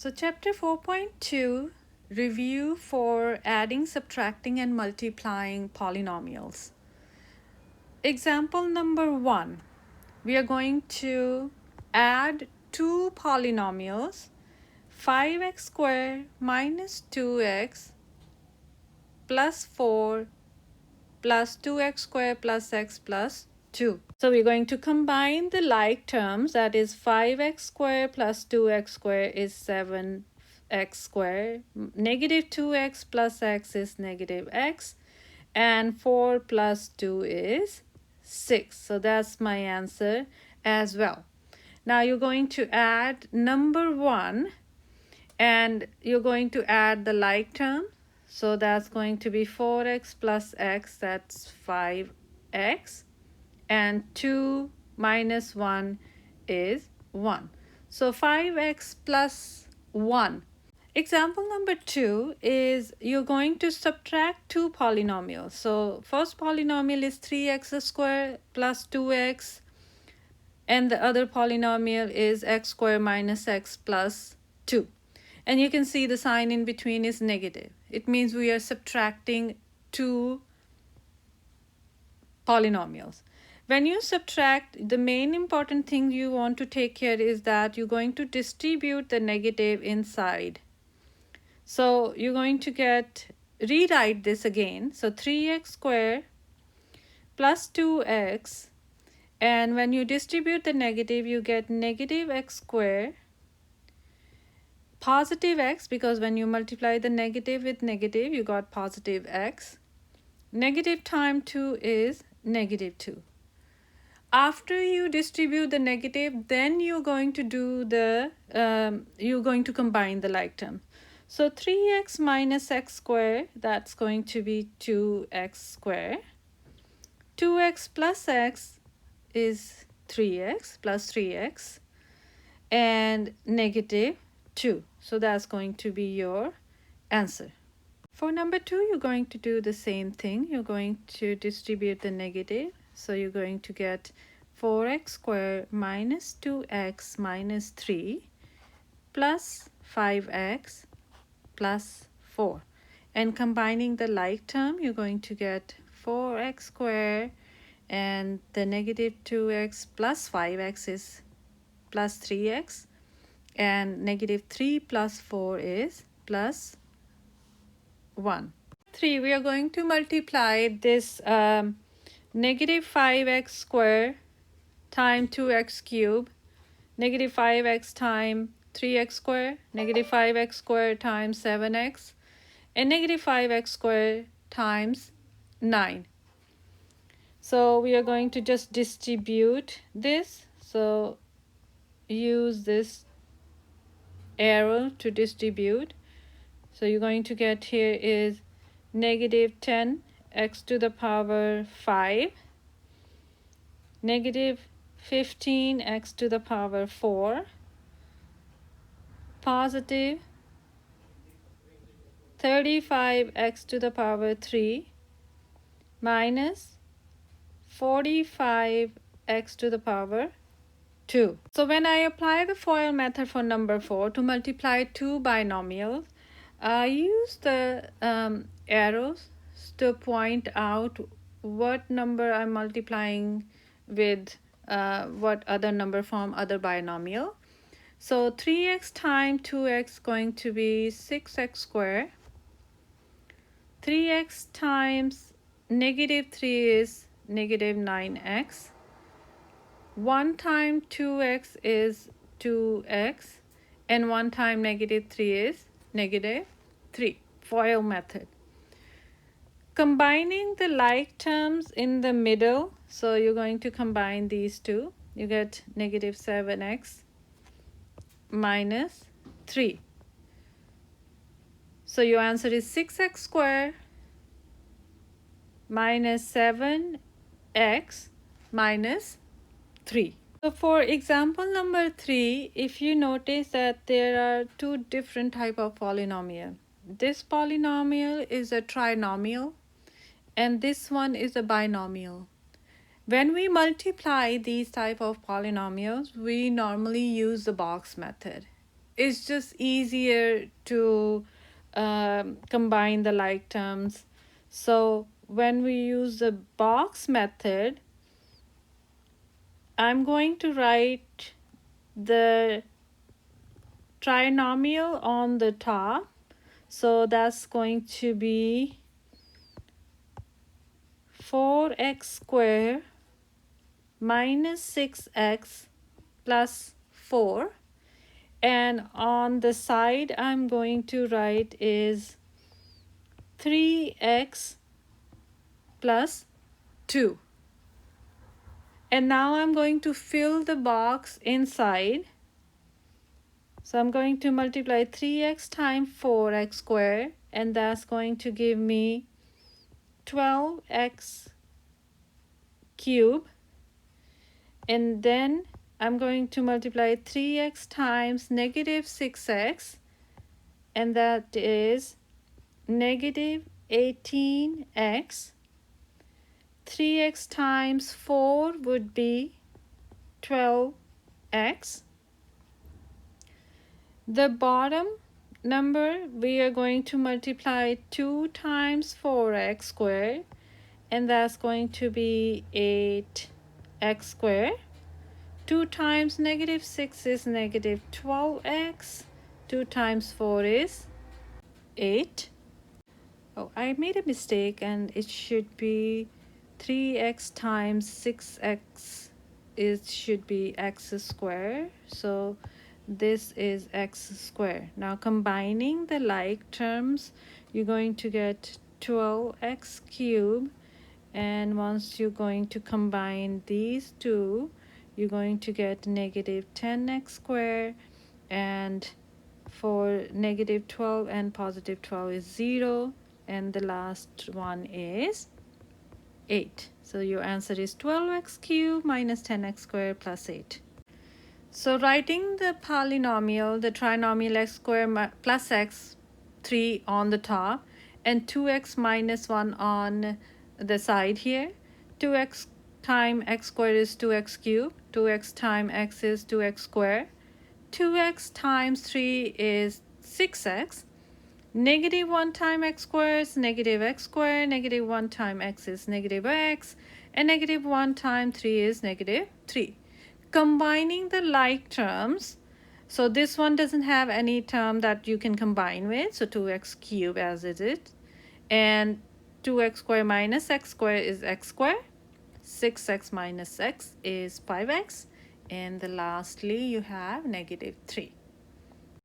So chapter 4.2, review for adding, subtracting, and multiplying polynomials. Example number 1, we are going to add two polynomials, 5x squared minus 2x plus 4 plus 2x squared plus x plus 2. So we're going to combine the like terms, that is 5x squared plus 2x squared is 7x squared, negative 2x plus x is negative x, and 4 plus 2 is 6. So that's my answer as well. Now you're going to add number 1 and you're going to add the like term. So that's going to be 4x plus x, that's 5x, and 2 minus 1 is 1. So 5x plus 1. Example number 2 is you're going to subtract two polynomials. So first polynomial is 3x squared plus 2x, and the other polynomial is x squared minus x plus 2. And you can see the sign in between is negative. It means we are subtracting two polynomials. When you subtract, the main important thing you want to take care is that you're going to distribute the negative inside. So you're going to rewrite this again. So 3x squared plus 2x, and when you distribute the negative, you get negative x squared, positive x, because when you multiply the negative with negative, you got positive x. Negative times 2 is negative 2. After you distribute the negative, then you're going to do you're going to combine the like term. So 3x minus x squared, that's going to be 2x squared. 2x plus x is 3x plus 3x, and negative 2. So that's going to be your answer. For number 2, you're going to do the same thing. You're going to distribute the negative. So you're going to get 4x squared minus 2x minus 3 plus 5x plus 4. And combining the like term, you're going to get 4x squared, and the negative 2x plus 5x is plus 3x, and negative 3 plus 4 is plus 1. 3, we are going to multiply this negative 5x squared times 2x cubed, negative 5x times 3x squared, negative 5x squared times 7x, and negative 5x squared times 9. So we are going to just distribute this. So use this arrow to distribute. So you're going to get here is negative 10 x to the power 5, negative 15 x to the power 4, positive 35 x to the power 3, minus 45 x to the power 2. So when I apply the FOIL method for number 4 to multiply two binomials, I use the arrows to point out what number I'm multiplying with what other number from other binomial. So 3x times 2x going to be 6x squared. 3x times negative 3 is negative 9x. 1 times 2x is 2x, and 1 times negative 3 is negative 3. FOIL method. Combining the like terms in the middle, so you're going to combine these two. You get negative 7x minus 3. So your answer is 6x squared minus 7x minus 3. So for example number 3, if you notice that there are two different type of polynomial. This polynomial is a trinomial, and this one is a binomial. When we multiply these type of polynomials, we normally use the box method. it's just easier to combine the like terms. So when we use the box method, I'm going to write the trinomial on the top. So that's going to be 4x squared minus 6x plus 4. And on the side I'm going to write is 3x plus 2. And now I'm going to fill the box inside. So I'm going to multiply 3x times 4x squared, and that's going to give me 12x cubed. And then I'm going to multiply 3x times negative 6x, and that is negative 18x. 3x times 4 would be 12x. The bottom number, we are going to multiply 2 times 4x squared, and that's going to be 8x squared. 2 times negative 6 is negative 12x. 2 times 4 is 8. Oh, I made a mistake, and it should be 3x times 6x. It should be x squared. So this is x squared. Now combining the like terms, you're going to get 12x cubed. And once you're going to combine these two, you're going to get negative 10x squared. And for negative 12 and positive 12 is 0. And the last one is 8. So your answer is 12x cubed minus 10x squared plus 8. So writing the polynomial, the trinomial x squared plus x 3 on the top and 2x minus 1 on the side here. 2x times x squared is 2x cubed. 2x times x is 2x squared. 2x times 3 is 6x. Negative 1 times x squared is negative x squared. Negative 1 times x is negative x. And negative 1 times 3 is negative 3. Combining the like terms, so this one doesn't have any term that you can combine with, so 2x cubed as it is, and 2x squared minus x squared is x squared, 6x minus x is 5x, and lastly you have negative 3.